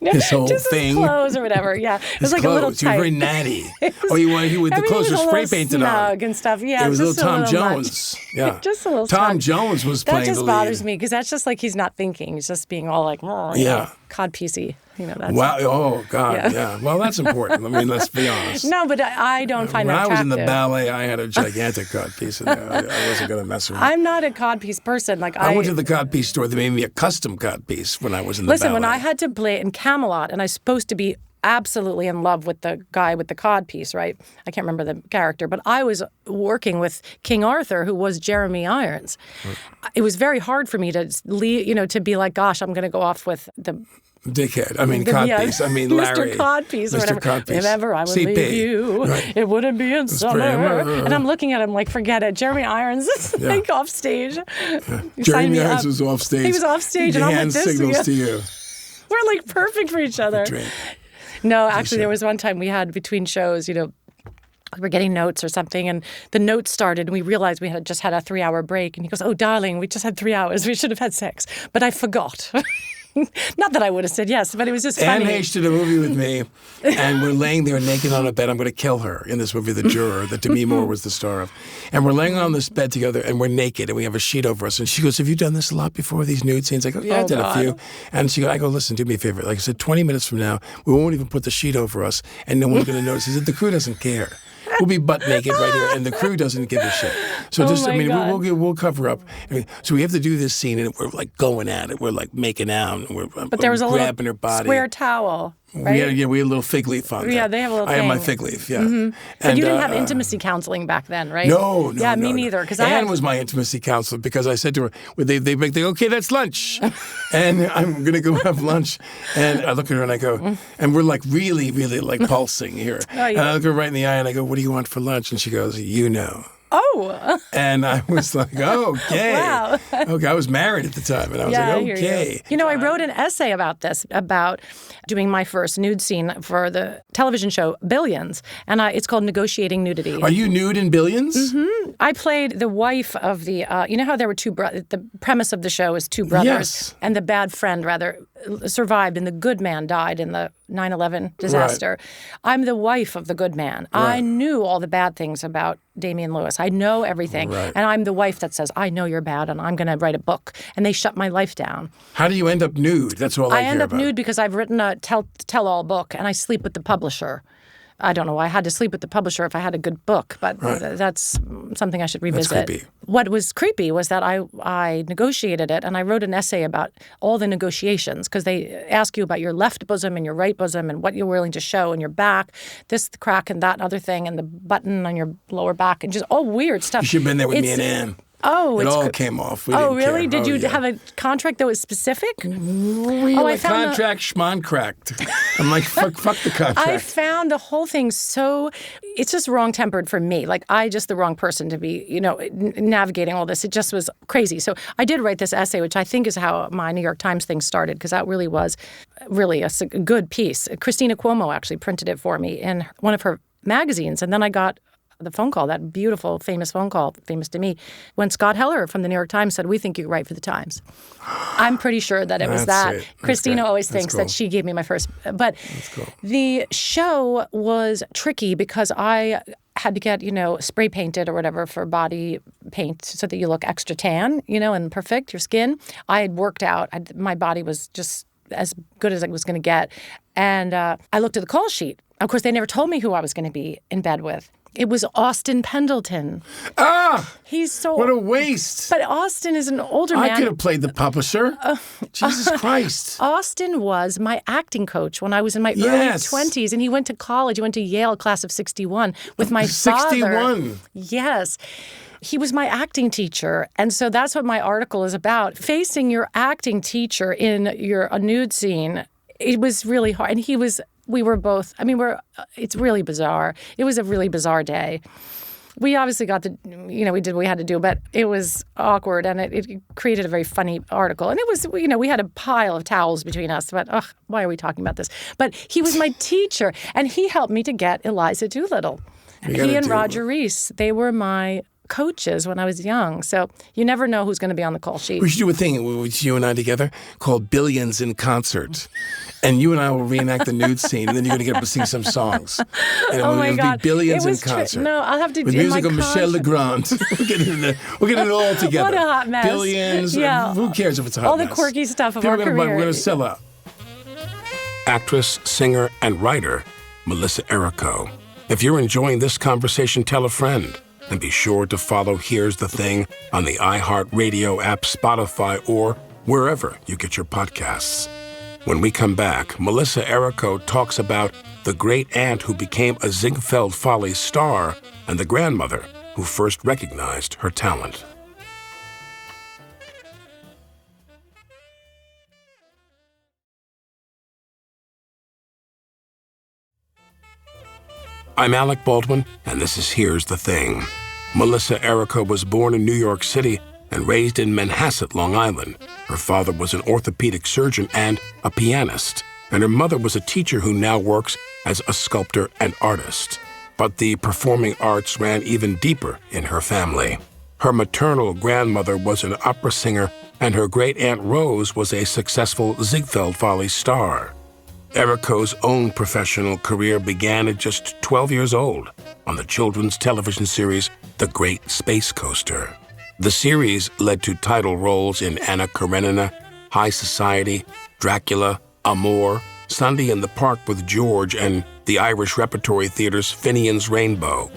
His whole just thing. His clothes or whatever, yeah. It was like clothes. A little tight. You were very natty. You with the clothes were spray painted on. And stuff. Yeah, it was just little Tom little Jones. Much. Yeah, just a little. Tom Jones was playing the lead. That just bothers me because that's just like he's not thinking. He's just being all like, codpiecey. That's wow. Oh God. Yeah. Well, that's important. I mean, let's be honest. No, but I don't find that attractive. When I was in the ballet, I had a gigantic codpiece in there. I wasn't going to mess around. I'm not a codpiece person. I went to the codpiece store. They made me a custom codpiece when I was in the ballet. Listen, when I had to play in Camelot, and I was supposed to be absolutely in love with the guy with the codpiece, right? I can't remember the character, but I was working with King Arthur, who was Jeremy Irons. Right. It was very hard for me to leave, to be like, gosh, I'm going to go off with the dickhead. I mean, codpiece. I mean, Larry. Mr. Codpiece or whatever. Codpiece. If ever I would CP. leave you, it wouldn't be in summer. And I'm looking at him like, forget it. Jeremy Irons is like off stage. Yeah. Jeremy Irons was off stage. He was off stage. And I'm like, this signals to you. We're like perfect for each other. No, actually, there was one time we had between shows, we were getting notes or something, and the notes started, and we realized we had just had a 3-hour break. And he goes, "Oh, darling, we just had 3 hours. We should have had sex." But I forgot. Not that I would have said yes, but it was just Anne funny. Heche did a movie with me, and we're laying there naked on a bed. I'm going to kill her in this movie, The Juror, that Demi Moore was the star of. And we're laying on this bed together, and we're naked, and we have a sheet over us. And she goes, have you done this a lot before, these nude scenes? I go, yeah, I did a few. And I go, listen, do me a favor. Like I said, 20 minutes from now, we won't even put the sheet over us, and no one's going to notice. He said, the crew doesn't care. We'll be butt naked right here, and the crew doesn't give a shit. So we'll cover up. So we have to do this scene, and we're like going at it. We're like making out, and we're there was a grabbing little her body. square towel. Right? We had a little fig leaf on there. Yeah, they have a little I thing. had my fig leaf, yeah. Mm-hmm. But you didn't have intimacy counseling back then, right? No. Yeah, me neither. Because Anne was my intimacy counselor because I said to her, they go, okay, that's lunch. And I'm going to go have lunch. And I look at her and I go, and we're like really, really like pulsing here. Oh, yeah. And I look her right in the eye and I go, what do you want for lunch? And she goes, you know. Oh. And I was like, okay. Wow. Okay, I was married at the time, and I was like, okay. You know, I wrote an essay about this, about doing my first nude scene for the television show Billions, and it's called Negotiating Nudity. Are you nude in Billions? Mm-hmm. I played the wife of the, you know how there were two brothers, the premise of the show is two brothers, yes. And the bad friend, rather, survived, and the good man died in the 9/11 disaster. Right. I'm the wife of the good man. Right. I knew all the bad things about Damian Lewis. I know everything. Right. And I'm the wife that says, I know you're bad and I'm going to write a book. And they shut my life down. How do you end up nude? That's all I end care up about. nude because I've written a tell-all book and I sleep with the publisher. I don't know why I had to sleep with the publisher if I had a good book, but that's something I should revisit. That's creepy. What was creepy was that I negotiated it, and I wrote an essay about all the negotiations, because they ask you about your left bosom and your right bosom and what you're willing to show, and your back, this crack and that other thing, and the button on your lower back, and just all weird stuff. You should have been there with me and Anne. Oh, it all came off. We didn't really? care. Did you have a contract that was specific? Contract schmontract. I'm like, fuck the contract. I found the whole thing it's just wrong-tempered for me. Like, the wrong person to be, navigating all this. It just was crazy. So I did write this essay, which I think is how my New York Times thing started, because that really was a good piece. Christina Cuomo actually printed it for me in one of her magazines, and then I got the phone call, that beautiful, famous phone call, famous to me, when Scott Heller from the New York Times said, we think you write for the Times. I'm pretty sure that it was that. It. Christina always thinks that she gave me my first. But the show was tricky because I had to get, spray painted or whatever for body paint so that you look extra tan, and perfect, your skin. I had worked out. My body was just as good as it was going to get. And I looked at the call sheet. Of course, they never told me who I was going to be in bed with. It was Austin Pendleton. He's so... What a waste. But Austin is an older man. I could have played the publisher. Jesus Christ. Austin was my acting coach when I was in my early 20s, and he went to college. He went to Yale, class of 61, with my father. 61? Yes. He was my acting teacher, and so that's what my article is about. Facing your acting teacher in a nude scene, it was really hard. And we were both, it's really bizarre. It was a really bizarre day. We obviously got we did what we had to do, but it was awkward, and it created a very funny article. And it was, we had a pile of towels between us, but why are we talking about this? But he was my teacher, and he helped me to get Eliza Doolittle. He and Roger Reese, they were my coaches when I was young. So you never know who's going to be on the call sheet. We should do a thing, you and I together, called Billions in Concert. And you and I will reenact the nude scene, and then you're going to get up to sing some songs. And my God. Be Billions in Concert. No, I'll have to with do music of Michel Legrand. We'll get it all together. What a hot mess. Billions. Yeah. Who cares if it's a hot mess? All the quirky stuff of our career. We're going to sell out. Actress, singer, and writer, Melissa Errico. If you're enjoying this conversation, tell a friend. And be sure to follow Here's the Thing on the iHeart Radio app, Spotify, or wherever you get your podcasts. When we come back, Melissa Errico talks about the great aunt who became a Ziegfeld Follies star and the grandmother who first recognized her talent. I'm Alec Baldwin, and this is Here's the Thing. Melissa Errico was born in New York City and raised in Manhasset, Long Island. Her father was an orthopedic surgeon and a pianist, and her mother was a teacher who now works as a sculptor and artist. But the performing arts ran even deeper in her family. Her maternal grandmother was an opera singer and her great-aunt Rose was a successful Ziegfeld Follies star. Errico's own professional career began at just 12 years old on the children's television series The Great Space Coaster. The series led to title roles in Anna Karenina, High Society, Dracula, Amour, Sunday in the Park with George, and the Irish Repertory Theater's Finian's Rainbow.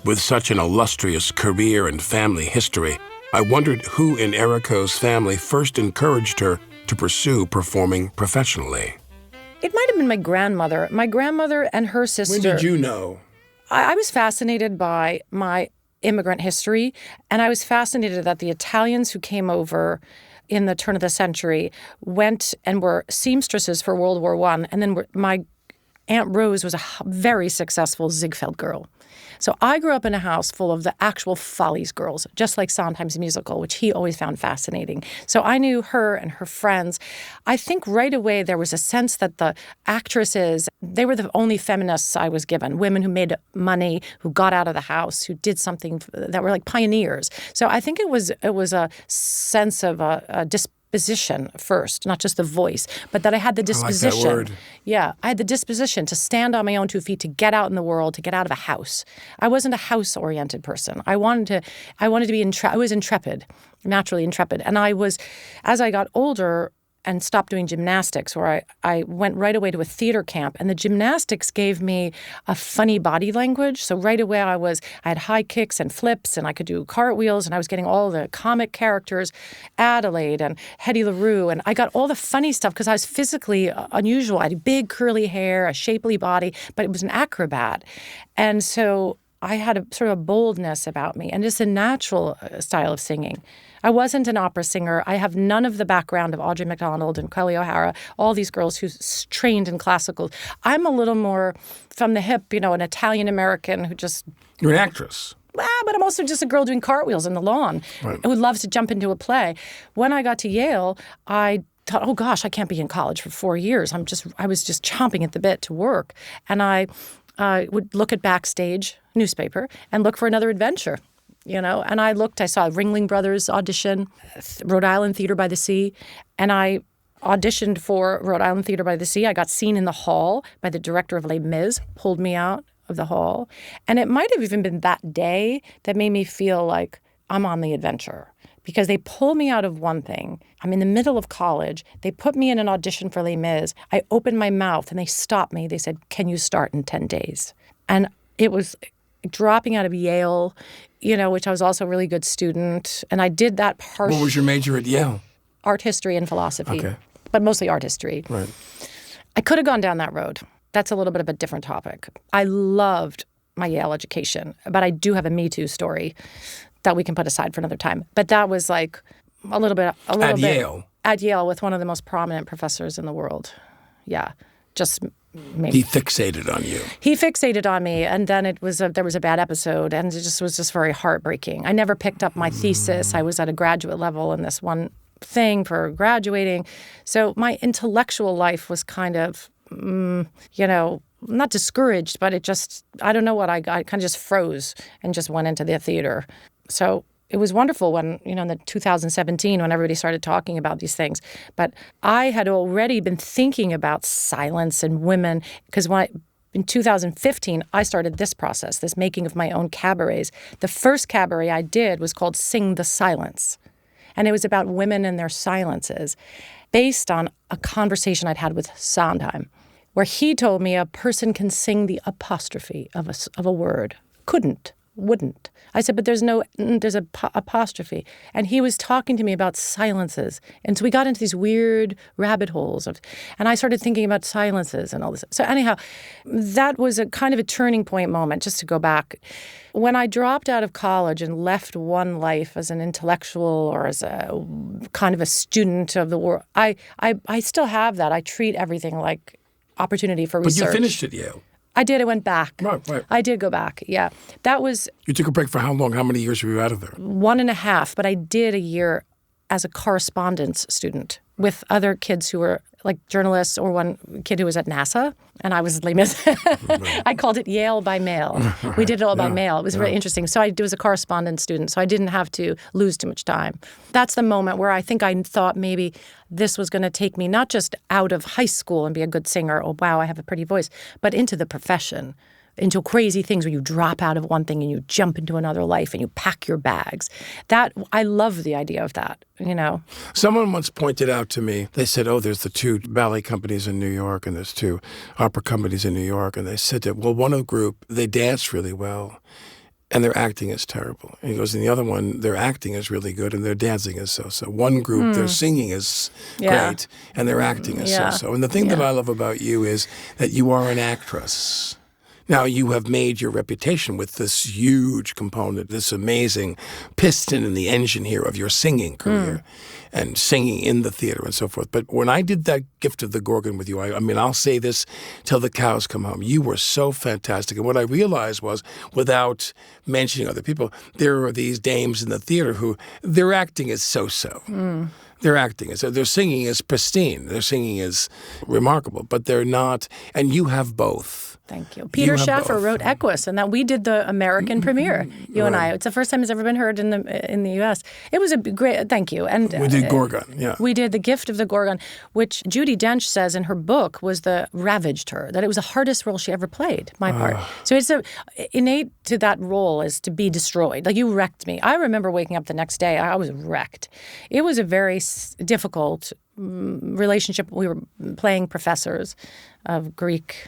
With such an illustrious career and family history, I wondered who in Errico's family first encouraged her to pursue performing professionally. It might have been my grandmother. My grandmother and her sister. When did you know? I was fascinated by my immigrant history, and I was fascinated that the Italians who came over in the turn of the century went and were seamstresses for World War I, and then my Aunt Rose was a very successful Ziegfeld girl. So I grew up in a house full of the actual Follies girls, just like Sondheim's musical, which he always found fascinating. So I knew her and her friends. I think right away there was a sense that the actresses, they were the only feminists I was given, women who made money, who got out of the house, who did something that were like pioneers. So I think it was a sense of a disposition first, not just the voice, but that I had the disposition. I like that word. Yeah, I had the disposition to stand on my own 2 feet, to get out in the world, to get out of a house. I wasn't a house-oriented person. I wanted to be I was intrepid, naturally intrepid. And I was, as I got older and stopped doing gymnastics, where I went right away to a theater camp, and the gymnastics gave me a funny body language. So right away I had high kicks and flips, and I could do cartwheels, and I was getting all the comic characters, Adelaide and Hetty LaRue, and I got all the funny stuff because I was physically unusual. I had big curly hair, a shapely body, but it was an acrobat. And so I had a sort of a boldness about me and just a natural style of singing. I wasn't an opera singer. I have none of the background of Audrey McDonald and Kelly O'Hara, all these girls who trained in classical. I'm a little more from the hip, an Italian-American who just... You're an actress. But I'm also just a girl doing cartwheels on the lawn who loves to jump into a play. When I got to Yale, I thought, oh gosh, I can't be in college for 4 years. I was just chomping at the bit to work. And I would look at Backstage newspaper and look for another adventure. And I saw Ringling Brothers audition, Rhode Island Theater by the Sea, and I auditioned for Rhode Island Theater by the Sea. I got seen in the hall by the director of Les Mis, pulled me out of the hall. And it might have even been that day that made me feel like I'm on the adventure, because they pulled me out of one thing. I'm in the middle of college. They put me in an audition for Les Mis. I opened my mouth and they stopped me. They said, "Can you start in 10 days?" And it was dropping out of Yale, which I was also a really good student. And I did that part. What was your major at Yale? Art history and philosophy. Okay. But mostly art history. Right. I could have gone down that road. That's a little bit of a different topic. I loved my Yale education, but I do have a Me Too story that we can put aside for another time. But that was like a little bit. At Yale? At Yale with one of the most prominent professors in the world. Yeah. Just maybe. He fixated on you. He fixated on me, and then there was a bad episode, and it was just very heartbreaking. I never picked up my thesis. I was at a graduate level in this one thing for graduating. So my intellectual life was kind of, not discouraged, but I don't know what I kind of just froze and just went into the theater. So it was wonderful when, in the 2017, when everybody started talking about these things. But I had already been thinking about silence and women, because in 2015, I started this process, this making of my own cabarets. The first cabaret I did was called Sing the Silence. And it was about women and their silences, based on a conversation I'd had with Sondheim, where he told me a person can sing the apostrophe of a word. Couldn't, wouldn't. I said, but there's a apostrophe. And he was talking to me about silences. And so we got into these weird rabbit holes and I started thinking about silences and all this. So anyhow, that was a kind of a turning point moment, just to go back. When I dropped out of college and left one life as an intellectual or as a kind of a student of the world, I still have that. I treat everything like opportunity for research. But you finished at Yale. I did. I went back. Right. I did go back, yeah. That was... You took a break for how long? How many years were you out of there? 1.5, but I did a year as a correspondence student. with other kids who were like journalists, or one kid who was at NASA, and I was Les Mis. I called it Yale by mail. We did it all by mail. It was really interesting. So I was a correspondence student, so I didn't have to lose too much time. That's the moment where I think I thought maybe this was going to take me not just out of high school and be a good singer, oh, wow, I have a pretty voice, but into the profession, into crazy things where you drop out of one thing and you jump into another life and you pack your bags. That, I love the idea of that, you know. Someone once pointed out to me, they said, oh, there's the 2 ballet companies in New York and there's 2 opera companies in New York. And they said that, well, one of the group, they dance really well and their acting is terrible. And he goes, and the other one, their acting is really good and their dancing is so-so. One group, their singing is great and their acting is so-so. And the thing that I love about you is that you are an actress. Now, you have made your reputation with this huge component, this amazing piston in the engine here of your singing career and singing in the theater and so forth. But when I did that Gift of the Gorgon with you, I mean, I'll say this till the cows come home. You were so fantastic. And what I realized was, without mentioning other people, there are these dames in the theater who their acting is so-so. Their acting is, their singing is pristine. Their singing is remarkable, but they're not, and you have both. Thank you. Peter Schaffer wrote Equus, and that we did the American premiere. You and I. It's the first time it's ever been heard in the U.S. It was a great. Thank you. And we did Gorgon. Yeah. We did The Gift of the Gorgon, which Judi Dench says in her book ravaged her. That it was the hardest role she ever played. My part. So it's innate to that role is to be destroyed. Like, you wrecked me. I remember waking up the next day. I was wrecked. It was a very difficult relationship. We were playing professors of Greek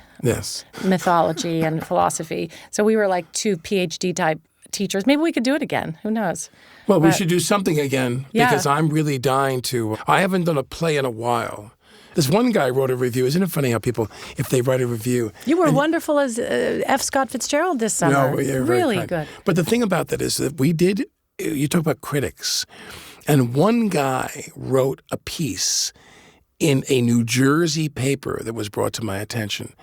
mythology and philosophy. So we were like 2 PhD type teachers. Maybe we could do it again. Who knows? Well, we should do something again because I'm really dying to. I haven't done a play in a while. This one guy wrote a review. Isn't it funny how people, if they write a review... You were wonderful as F. Scott Fitzgerald this summer. No, you're really very good. But the thing about that is that we did, you talk about critics, and one guy wrote a piece in a New Jersey paper that was brought to my attention.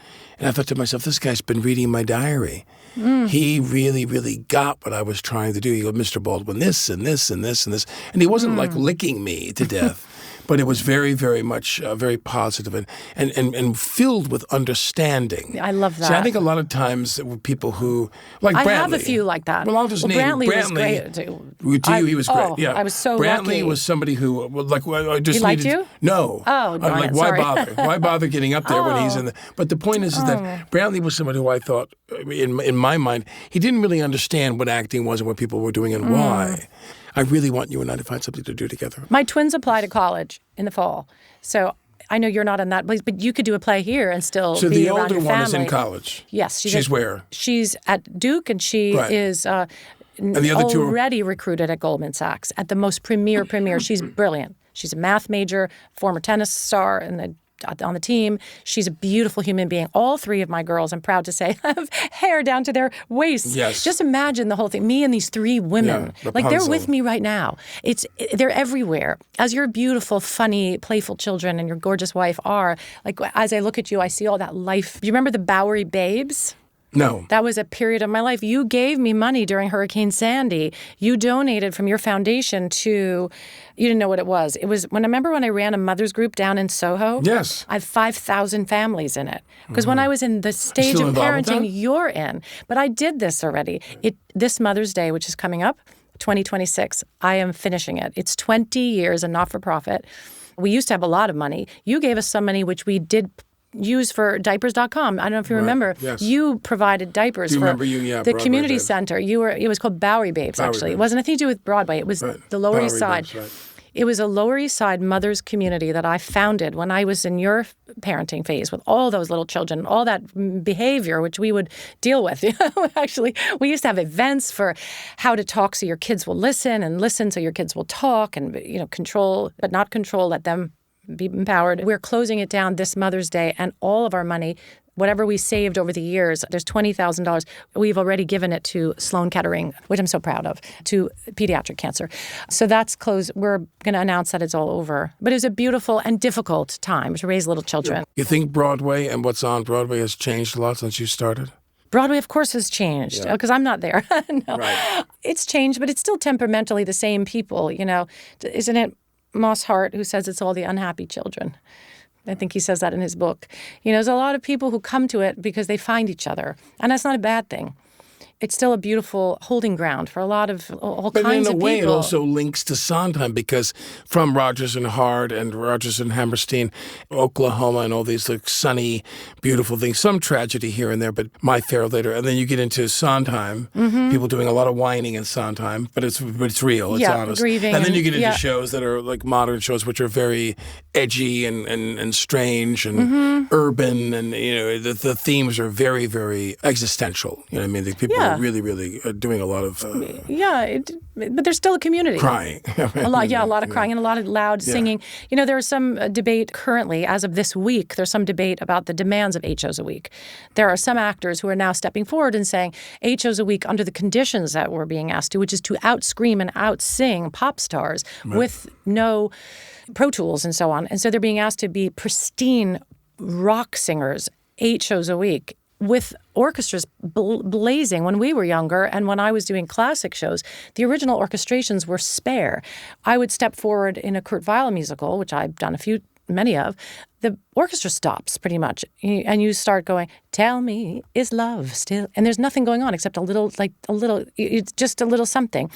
And I thought to myself, this guy's been reading my diary. He really, really got what I was trying to do. He goes, Mr. Baldwin, this and this and this and this. And he wasn't like licking me to death. But it was very, very much very positive and filled with understanding. I love that. See, I think a lot of times people who, like Brantley. I have a few like that. Well, I'll just name Brantley was great. To you, he was great. Yeah, I was so Brantley lucky. Was somebody who, like, I just he liked you? No. Oh, no. I'm like, why bother? Why bother getting up there when he's in the... But the point is that Brantley was somebody who I thought, in my mind, he didn't really understand what acting was and what people were doing and why. I really want you and I to find something to do together. My twins apply to college in the fall. So I know you're not in that place, but you could do a play here and still be around your family. So the older one is in college? Yes. She's where? She's at Duke, and she is and the other already recruited at Goldman Sachs at the most premier. She's brilliant. She's a math major, former tennis star, and on the team. She's a beautiful human being. All 3 of my girls, I'm proud to say, have hair down to their waists. Yes. Just imagine the whole thing. Me and these 3 women. Like, they're with me right now. They're everywhere. As your beautiful, funny, playful children and your gorgeous wife are, like, as I look at you, I see all that life. Do you remember the Bowery Babes? No. That was a period of my life. You gave me money during Hurricane Sandy. You donated from your foundation to, you didn't know what it was. It was, when I ran a mother's group down in Soho. Yes. I have 5,000 families in it. Because when I was in the stage of parenting you're in, but I did this already. This Mother's Day, which is coming up, 2026, I am finishing it. It's 20 years and not-for-profit. We used to have a lot of money. You gave us some money, which we did use for diapers.com. I don't know if you remember. Yes. You provided diapers for the Broadway community Babes. Center. It was called Bowery Babes, actually. It wasn't anything to do with Broadway. It was the Lower East Side. Babes, right. It was a Lower East Side mothers community that I founded when I was in your parenting phase with all those little children, all that behavior which we would deal with. Actually, we used to have events for how to talk so your kids will listen, and listen so your kids will talk, and control, but not control, let them be empowered. We're closing it down this Mother's Day, and all of our money, whatever we saved over the years, there's $20,000. We've already given it to Sloan Kettering, which I'm so proud of, to pediatric cancer. So that's closed. We're going to announce that it's all over. But it was a beautiful and difficult time to raise little children. You think Broadway and what's on Broadway has changed a lot since you started? Broadway, of course, has changed because I'm not there. No. Right. It's changed, but it's still temperamentally the same people, Isn't it? Moss Hart, who says it's all the unhappy children. I think he says that in his book. There's a lot of people who come to it because they find each other, and that's not a bad thing. It's still a beautiful holding ground for a lot of all kinds of people. But in a way, it also links to Sondheim, because from Rodgers and Hart and Rodgers and Hammerstein, Oklahoma, and all these sunny, beautiful things, some tragedy here and there, but My Fair Lady. And then you get into Sondheim, people doing a lot of whining in Sondheim, but it's real, it's honest. Grieving. And then you get into shows that are like modern shows, which are very edgy and strange and urban, and the themes are very, very existential. You know what I mean? The people are really, really doing a lot of but there's still a community crying. a lot of crying and a lot of loud singing. There's some debate currently, as of this week. There's some debate about the demands of 8 shows a week. There are some actors who are now stepping forward and saying 8 shows a week under the conditions that we're being asked to, which is to out-scream and out-sing pop stars with no Pro Tools and so on. And so they're being asked to be pristine rock singers 8 shows a week with orchestras blazing. When we were younger and when I was doing classic shows, the original orchestrations were spare. I would step forward in a Kurt Weill musical, which I've done many of. The orchestra stops pretty much, and you start going, "Tell me, is love still?" And there's nothing going on except it's just a little something.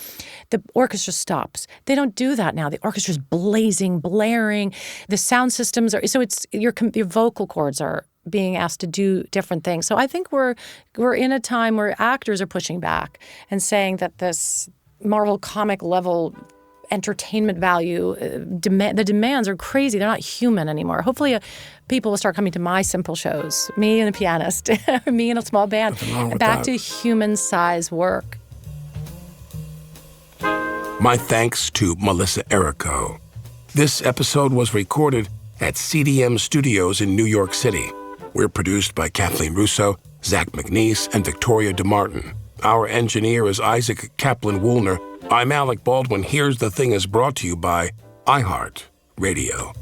The orchestra stops. They don't do that now. The orchestra's blazing, blaring. The sound systems are, so it's your vocal cords are being asked to do different things. So I think we're in a time where actors are pushing back and saying that this Marvel comic level entertainment value, the demands are crazy. They're not human anymore. Hopefully people will start coming to my simple shows, me and a pianist, me and a small band, back to human-size work. My thanks to Melissa Errico. This episode was recorded at CDM Studios in New York City. We're produced by Kathleen Russo, Zach McNeese, and Victoria DeMartin. Our engineer is Isaac Kaplan-Woolner. I'm Alec Baldwin. Here's the Thing is brought to you by iHeart Radio.